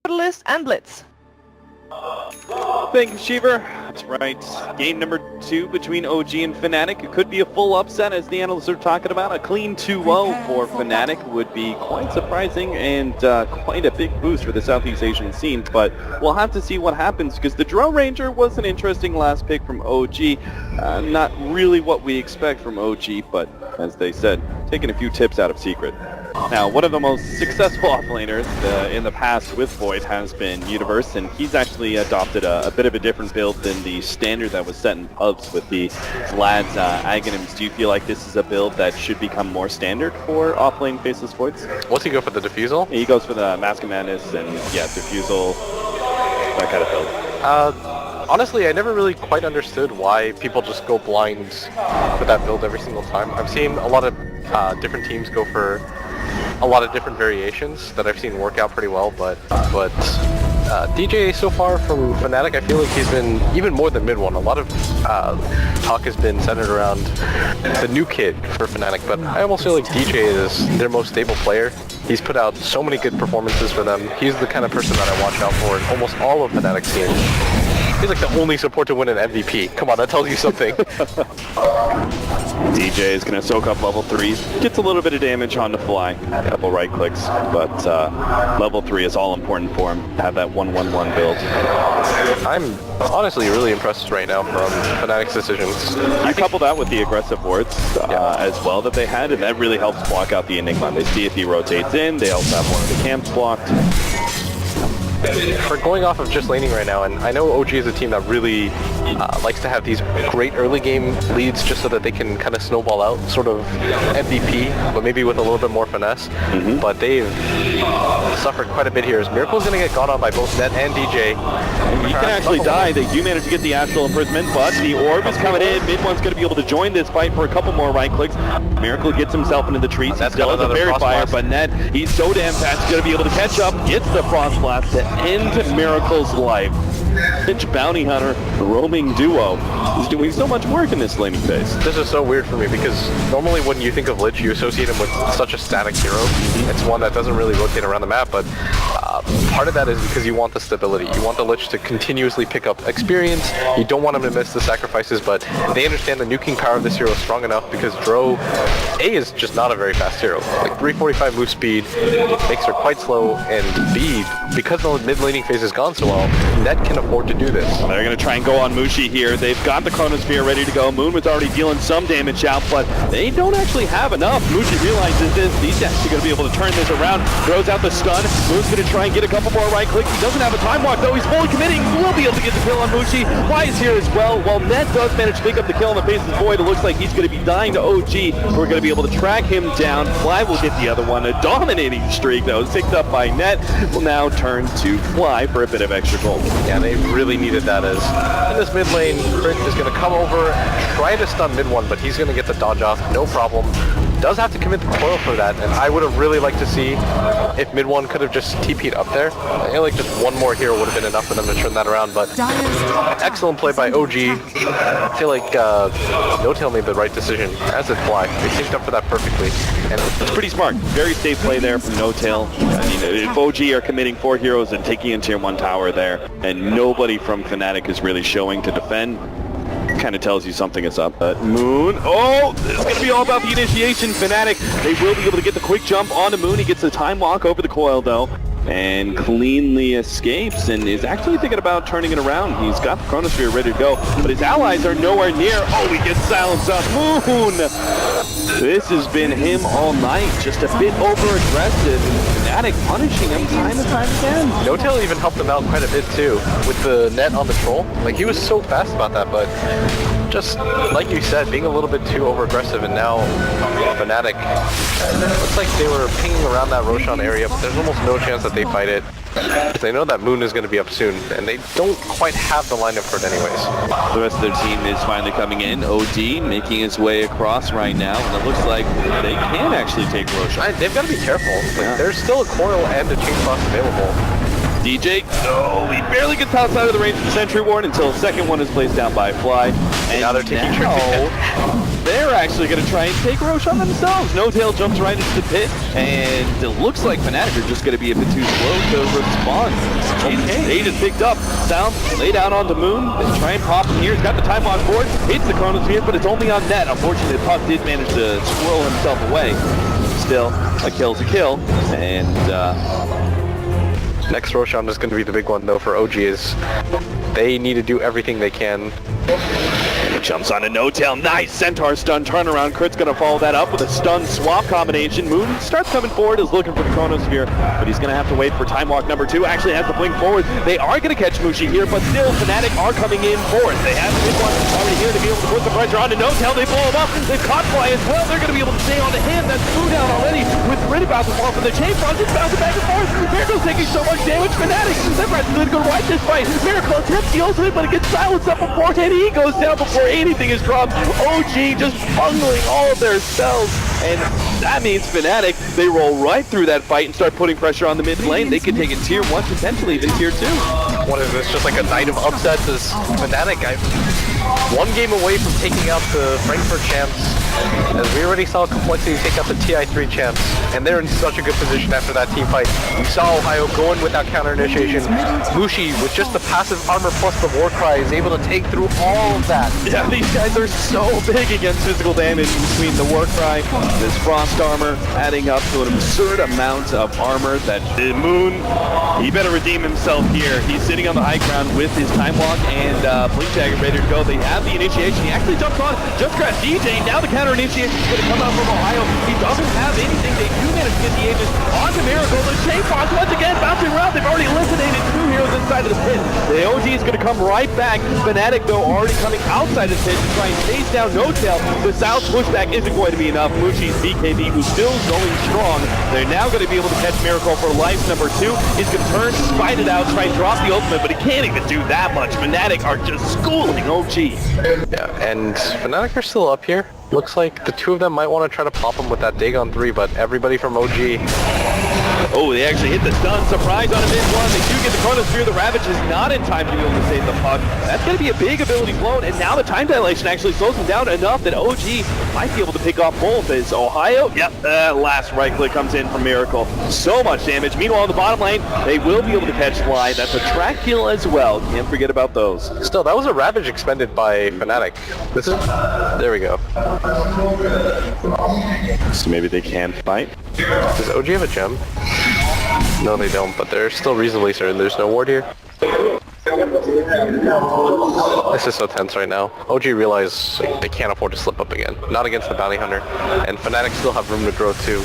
Capitalist and Blitz. Thank you, Shiver. That's right. Game number 2 between OG and Fnatic. It could be a full upset, as the analysts are talking about. A clean 2-0 for Fnatic would be quite surprising and quite a big boost for the Southeast Asian scene. But we'll have to see what happens, because the Drone Ranger was an interesting last pick from OG. Not really what we expect from OG, but as they said, taking a few tips out of Secret. Now, one of the most successful offlaners in the past with Void has been Universe, and he's actually adopted a bit of a different build than the standard that was set in pubs with the Vlad's Aghanims. Do you feel like this is a build that should become more standard for offlane faceless Voids? What's he go for, the Diffusal? He goes for the Mask of Madness and, yeah, Diffusal, that kind of build. Honestly, I never really quite understood why people just go blind for that build every single time. I've seen a lot of different teams go for a lot of different variations that I've seen work out pretty well, but DJ so far from Fnatic, I feel like he's been even more than mid one. A lot of talk has been centered around the new kid for Fnatic, but I almost feel like DJ is their most stable player. He's put out so many good performances for them. He's the kind of person that I watch out for in almost all of Fnatic's teams. He's like the only support to win an MVP. Come on, that tells you something. DJ is going to soak up level 3s. Gets a little bit of damage on the fly. A couple right clicks, but level 3 is all important for him to have that 1-1-1 build. I'm honestly really impressed right now from Fnatic's decisions. You couple that with the aggressive wards as well that they had, and that really helps block out the Enigma. They see if he rotates in, they also have one of the camps blocked. For going off of just laning right now, and I know OG is a team that really likes to have these great early game leads just so that they can kind of snowball out, sort of MVP, but maybe with a little bit more finesse. But they've suffered quite a bit here, as Miracle's going to get gone on by both Net and DJ. He can actually die. They do manage to get the Astral Imprisonment, but the Orb is coming in. Mid one's going to be able to join this fight for a couple more right clicks. Miracle gets himself into the trees. He still has a Fairy Fire, but Net, he's so damn fast, he's going to be able to catch up, gets the Frost Blast to end Miracle's life. Lich Bounty Hunter roaming duo is doing so much work in this laning phase. This is so weird for me, because normally when you think of Lich, you associate him with such a static hero. It's one that doesn't really rotate around the map, but part of that is because you want the stability. You want the Lich to continuously pick up experience. You don't want him to miss the sacrifices, but they understand the nuking power of this hero is strong enough, because Dro, A, is just not a very fast hero. Like 345 move speed makes her quite slow, and B, because the mid laning phase has gone so well, Net can afford to do this. They're going to try and go on Mushi here. They've got the Chronosphere ready to go. Moon was already dealing some damage out, but they don't actually have enough. Mushi realizes this. He's actually going to be able to turn this around. Throws out the stun. Moon's going to try and get a couple more right clicks. He doesn't have a time walk, though. He's fully committing. He will be able to get the kill on Mushi. Fly is here as well. While Net does manage to pick up the kill on the faceless Void, it looks like he's going to be dying to OG. We're going to be able to track him down. Fly will get the other one. A dominating streak, though, is picked up by Net. Will now turn to Fly for a bit of extra gold. Yeah, they really needed that, as in this mid lane, Crit is going to come over and try to stun mid one, but he's going to get the dodge off, no problem. Does have to commit the coil for that, and I would have really liked to see if mid one could have just TP'd up there. I feel like just one more hero would have been enough for them to turn that around, but excellent play by OG. I feel like No-Tail made the right decision, as did Fly. They synced up for that perfectly. And it's pretty smart. Very safe play there from No-Tail. I mean, if OG are committing 4 heroes and taking a tier 1 tower there, and nobody from Fnatic is really showing to defend, kind of tells you something is up. Moon, oh, it's going to be all about the initiation. Fnatic, they will be able to get the quick jump onto Moon. He gets the time walk over the coil, though, and cleanly escapes, and is actually thinking about turning it around. He's got the Chronosphere ready to go, but his allies are nowhere near. Oh, he gets silenced up. Moon! This has been him all night, just a bit over-aggressive. Fnatic punishing him time and time again. No-Tail even helped him out quite a bit too, with the Net on the troll. Like, he was so fast about that, but just, like you said, being a little bit too over-aggressive, and now Fnatic, looks like they were pinging around that Roshan area, but there's almost no chance that they fight it. They know that Moon is going to be up soon, and they don't quite have the lineup for it anyways. The rest of their team is finally coming in. OD making his way across right now, and it looks like they can actually take Roshan. They've got to be careful. Like, there's still a coil and a chain boss available. DJ, no, he barely gets outside of the range of the Sentry Ward until the second one is placed down by Fly. And now they're taking they're actually going to try and take Roche on themselves. No Tail jumps right into the pit, and it looks like Fnatic are just going to be a bit too slow to respond. Jesus, they just picked up. Sound, lay down onto Moon, they try and pop him here. He's got the time on board, hits the Chronosphere, but it's only on net. Unfortunately, Puck did manage to swirl himself away. Still, a kill's a kill, and next Roshan is going to be the big one though for OG is they need to do everything they can. Jumps on a no-tail, nice Centaur stun turnaround. Crit's gonna follow that up with a stun swap combination. Moon starts coming forward, is looking for the Chronosphere, but he's gonna have to wait for Time Walk number 2. Actually has to blink forward. They are gonna catch Mushi here, but still Fnatic are coming in forward. They have the big one already here to be able to put the pressure on to no-tail. They blow him up. They've caught Fly as well. They're gonna be able to stay on to him. That's Moon down already with Grid about to fall from the chain front. It's bouncing back and forth. Miracle's taking so much damage. Fnatic, they're going to ride this fight. Miracle attempts the ultimate, but it gets silenced up beforehand. He goes down before anything is dropped. OG just bungling all of their spells, and that means Fnatic, they roll right through that fight and start putting pressure on the mid lane. They could take it tier 1, potentially even tier 2. What is this, just like a night of upsets? Is Fnatic one game away from taking out the Frankfurt champs, as we already saw Complexity take out the TI3 champs, and they're in such a good position after that team fight. We saw Ohio going without counter initiation. Mushi, with just the passive armor plus the war cry, is able to take through all of that. Yeah, these guys are so big against physical damage between the war cry, this frost armor, adding up to an absurd amount of armor that the Moon, he better redeem himself here. He's sitting on the high ground with his Time Walk and Blink Dagger ready to go. They have the initiation. He actually jumps on, just grabs DJ. Now the counter initiation is going to come out from Ohio. He doesn't have anything. They do manage to get the Aegis onto Miracle. The Chain Fox once again bouncing around. They've already eliminated 2 heroes inside of the pit. The OG is going to come right back. Fnatic, though, already coming outside of the pit to try and chase down No-Tail. The South pushback isn't going to be enough. Mushi's BKB, who's still going strong. They're now going to be able to catch Miracle for life number 2. He's going to turn, fight it out, try and drop the ultimate, but he can't even do that much. Fnatic are just schooling OG. Yeah, and Fnatic are still up here. Looks like the 2 of them might want to try to pop him with that Dagon 3, but everybody from OG... Oh, they actually hit the stun. Surprise on a mid-1. They do get the Chronosphere. The Ravage is not in time to be able to save the puck. That's going to be a big ability blown, and now the time dilation actually slows them down enough that OG might be able to pick off both. As Ohio, yep, last right click comes in from Miracle. So much damage. Meanwhile, in the bottom lane, they will be able to catch Fly. That's a track kill as well. Can't forget about those. Still, that was a Ravage expended by Fnatic. This is... There we go. So maybe they can fight. Does OG have a gem? No, they don't, but they're still reasonably certain there's no ward here. This is so tense right now. OG realize they can't afford to slip up again. Not against the Bounty Hunter. And Fnatic still have room to grow too.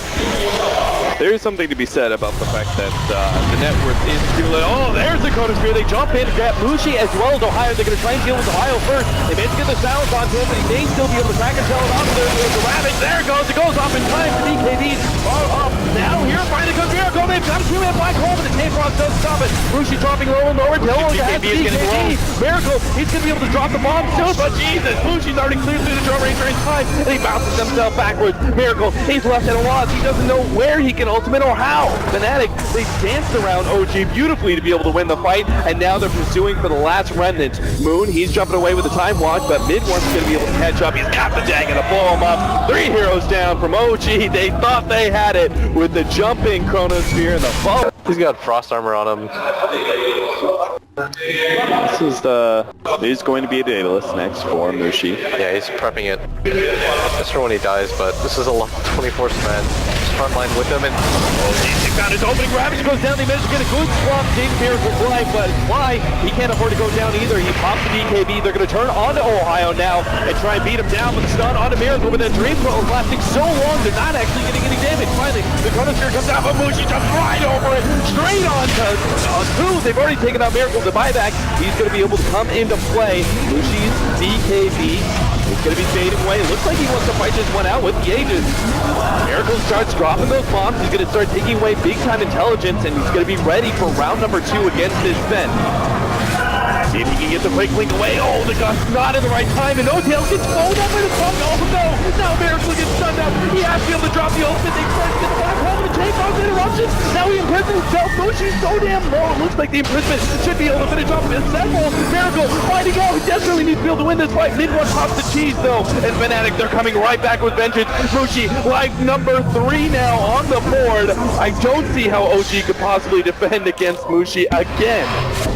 There is something to be said about the fact that the net worth is too low. Oh, there's the Chronosphere. They jump in and grab Mushi as well as Ohio. They're going to try and deal with Ohio first. They managed to get the silence onto him, but he may still be able to crack and tell it off. There's the Ravage. There it goes. It goes off in time for BKB. Oh, up. Now here finally comes Miracle. They've got a 2-man black hole, but the Tape Frost does stop it. Mushi dropping low and lower. BKB is getting blown. Miracle, he's going to be able to drop the bomb still, but Jesus, Mushi's already cleared through the draw range in time, and he bounces himself backwards. Miracle, he's left at a loss. He doesn't know where he can ultimate or how. Fnatic, they danced around OG beautifully to be able to win the fight, and now they're pursuing for the last remnant. Moon, he's jumping away with the Time Walk, but Mid-One's going to be able to catch up. He's got the dagger to blow him up. 3 heroes down from OG. They thought they had it with the jumping Chronosphere and the fall. He's got frost armor on him. This is going to be a Daedalus next for Mushi. Yeah, he's prepping it just for when he dies, but this is a level 24 man. Frontline with him, and he found his opening. Ravage goes down. They managed to get a good swap. James Miracle's life, but why? He can't afford to go down either. He pops the BKB. They're going to turn onto Ohio now and try and beat him down with a stun onto Miracle, but that Dream Coil is lasting so long, they're not actually getting any damage. Finally, the Chronosphere comes out, but Mushi jumps right over it, straight on to 2. They've already taken out Miracle. The buyback, he's going to be able to come into play. Mushi's BKB is going to be fading away. It looks like he wants to fight this one out with the Aegis. Miracle starts dropping those bombs. He's going to start taking away big-time intelligence, and he's going to be ready for round number 2 against this Fen. See if he can get the quick link away. Oh, the gust not in the right time, and No-Tail gets blown up in the front. Oh no! Now Miracle gets stunned up. He has to be able to drop the ultimate. They first get the black hole, and the take off interruptions. Now he imprisons himself. Mushi's so damn low. It looks like the imprisonment should be able to finish off his several. Miracle fighting out. He desperately needs to be able to win this fight. Mid one pops the cheese though. And Fnatic, they're coming right back with vengeance. Mushi, like number 3 now on the board. I don't see how OG could possibly defend against Mushi again.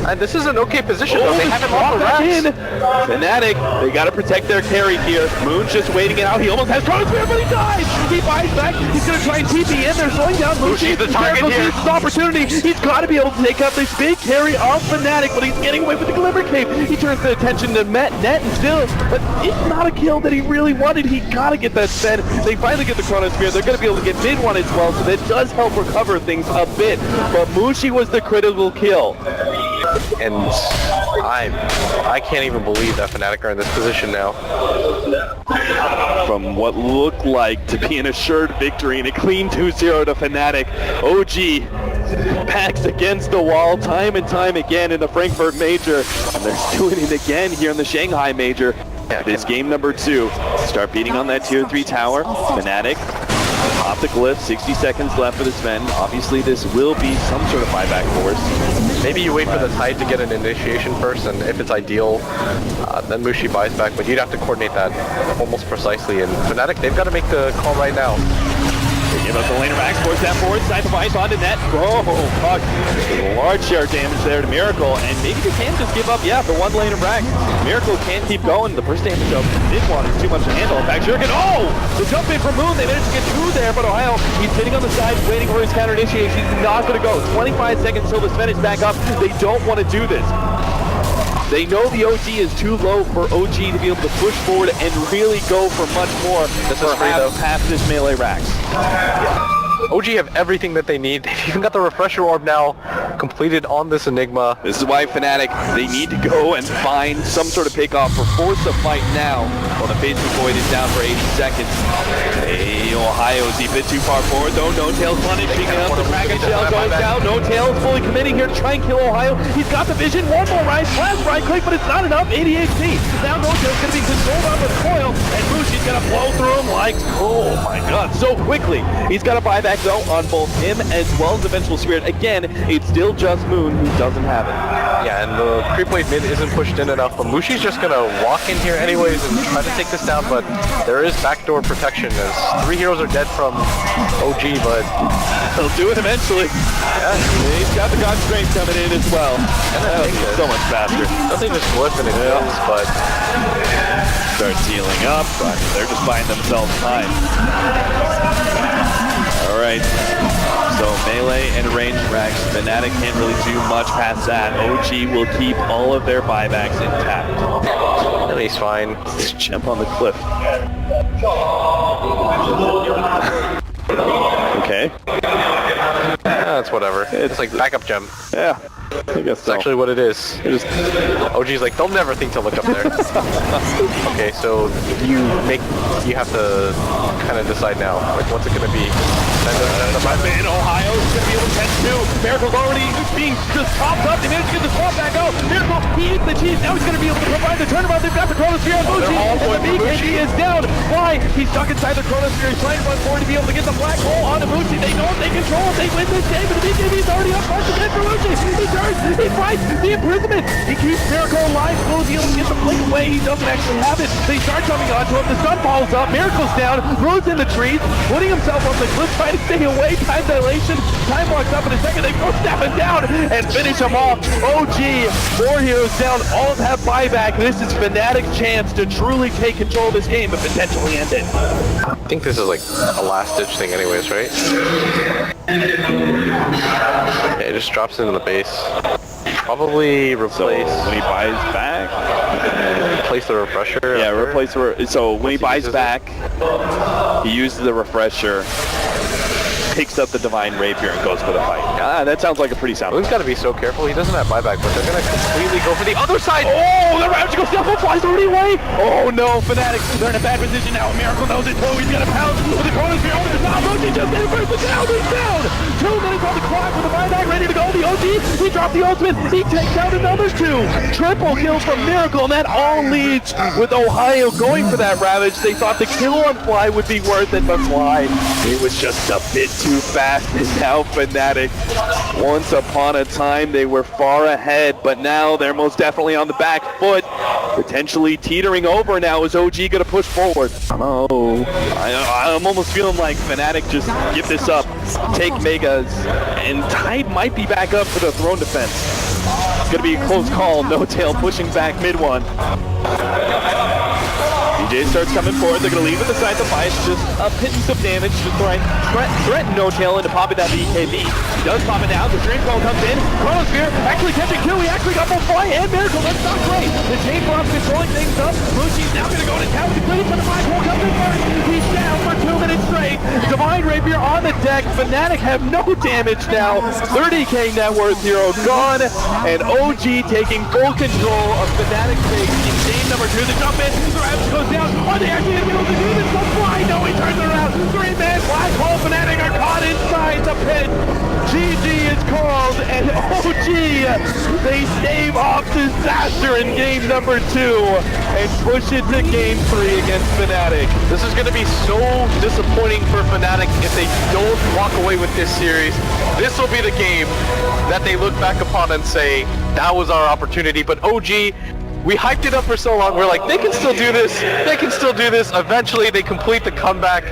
And this is an okay position though. They haven't lost the racks. Fnatic, they gotta protect their carry here. Moon's just waiting it out. He almost has Chronosphere, but he dies. He buys back. He's gonna try and TP in. They're slowing down Mushi. The target Miracle here. sees this opportunity. He's gotta be able to take out this big carry off Fnatic, but he's getting away with the Glimmer Cape. He turns the attention to net and still, but it's not a kill that he really wanted. He gotta get that sped. They finally get the Chronosphere. They're gonna be able to get mid one as well, so that does help recover things a bit. But Mushi was the critical kill. And I can't even believe that Fnatic are in this position now. From what looked like to be an assured victory and a clean 2-0 to Fnatic, OG backs against the wall time and time again in the Frankfurt Major, and they're doing it again here in the Shanghai Major. This game number 2. Start beating on that tier 3 tower. Fnatic pop the glyph, 60 seconds left for the spend. Obviously this will be some sort of buyback force. Maybe you wait for the tide to get an initiation first, and if it's ideal, then Mushi buys back, but you'd have to coordinate that almost precisely. And Fnatic, they've got to make the call right now. They give up the laner max, force that forward, side device onto net. Oh, fuck. A large share damage there to Miracle, and maybe they can just give up, yeah, the one laner rack. Miracle can't keep going. The first damage of did one is too much to handle. In fact, Shuriken, oh! The jump in from Moon, they managed to get 2 there, but Ohio, he's sitting on the side, waiting for his counter initiation. He's not going to go. 25 seconds till the Sven is back up. They don't want to do this. They know the OG is too low for OG to be able to push forward and really go for much more. This is free though. Past this melee racks. Yeah. OG have everything that they need. They've even got the refresher orb now completed on this Enigma. This is why Fnatic, they need to go and find some sort of pickoff or force a fight now while the Faithful Void is down for 80 seconds. Hey, Ohio's a bit too far forward though. No Tail's punishing him. The Dragon Shell goes down. No Tail's fully committing here to try and kill Ohio. He's got the vision. One more rise. Last right click, but it's not enough. 80 HP. Now No Tail's going to be controlled on the coil, and Mushi's going to blow through him like, oh my god, so quickly. He's got a buyback though on both him as well as the Vengeful Spirit. Again, it's still just Moon who doesn't have it. Yeah, and the creep wave mid isn't pushed in enough, but Mushi's just going to walk in here anyways and try to take this down, but there is backdoor protection as 3 heroes are dead from OG, but he'll do it eventually. Yeah, he's got the God Strength coming in as well. And so much faster. Nothing just glyph and it goes, but starts healing up, but they're just buying themselves time. Alright, so melee and range racks, Fnatic can't really do much past that. OG will keep all of their buybacks intact. And he's fine. Let's jump on the cliff. Okay. Yeah, that's whatever. It's like backup gem. Yeah. I guess That's actually what it is. OG's like, they'll never think to look up there. Okay, so you have to kind of decide now, like, what's it going to be? In Ohio is going to be able to catch 2. Miracle's already being just popped up. They managed to get the swap back out. Miracle, he eats the cheese. Now he's going to be able to provide the turnaround. They've got the Chronosphere on Mushi. And the BKB is down. Why? He's stuck inside the Chronosphere. He's trying to run forward to be able to get the black hole onto Mushi. They know they control. They win this game, but the BKB is already up once again for Mushi. He turns. He fights the imprisonment. He keeps Miracle alive. Will be able to get the blink away. He doesn't actually have it. They start jumping onto him. The sun falls up. Miracle's down. Rune's in the trees. Putting himself on the cliff. Trying to stay away. Time dilation. Time walks up in a second. They go snapping down and finish him off. OG. 4 heroes down. All of that buyback. This is Fnatic's chance to truly take control of this game and potentially end it. I think this is like a last ditch thing anyways, right? Yeah, it just drops into the base. Probably replace. So when he buys back, replace the refresher. Yeah, replace the. So when he buys back, he uses the refresher, picks up the Divine Rapier, and goes for the fight. That sounds like a pretty sound. He's got to be so careful. He doesn't have buyback, but they're gonna completely go for the other side. Oh, the Ravage goes down, flies already away. Oh no, Fnatic, they're in a bad position now. Miracle knows it too. He's got a pound with the Chronosphere over the top. OG just did it first, but now he's down. 2 minutes on the clock with the buyback ready to go. The OG, he dropped the ultimate. He takes out another 2. Triple kills from Miracle, and that all leads with Ohio going for that Ravage. They thought the kill on Fly would be worth it, but Fly, it was just a bit too fast, and now Fnatic. Once upon a time, they were far ahead, but now they're most definitely on the back foot, potentially teetering over now. Is OG going to push forward? Oh, I'm almost feeling like Fnatic just give this up, take Megas, and Tide might be back up for the throne defense. It's going to be a close call. No Tail pushing back mid one. DJ starts coming forward. They're going to leave it beside the fight. Just a pittance of damage to threaten No Tail into popping that BKB. He does pop it down. The Dream Call comes in. Chronosphere actually catching two. He actually got both Fly and Miracle. That's not great. The Chain Bomb's controlling things up. Luci's now going to go to town. He's waiting for the Black Hole comes in first. He's down for 2 minutes straight. Divine Rapier on the deck. Fnatic have no damage now. 30k net worth hero gone. And OG taking full control of Fnatic's base in game number 2. The jump in. The Raps goes down. Are they actually going to be able to do this? Don't fly. No, he turns around. 3-man Black Hole. Fnatic are caught inside the pit. GG is called, and OG, they stave off disaster in game number 2 and push it to game 3 against Fnatic. This is going to be so disappointing for Fnatic if they don't walk away with this series. This will be the game that they look back upon and say, that was our opportunity. But OG, we hyped it up for so long. We're like, they can still do this. They can still do this. Eventually, they complete the comeback.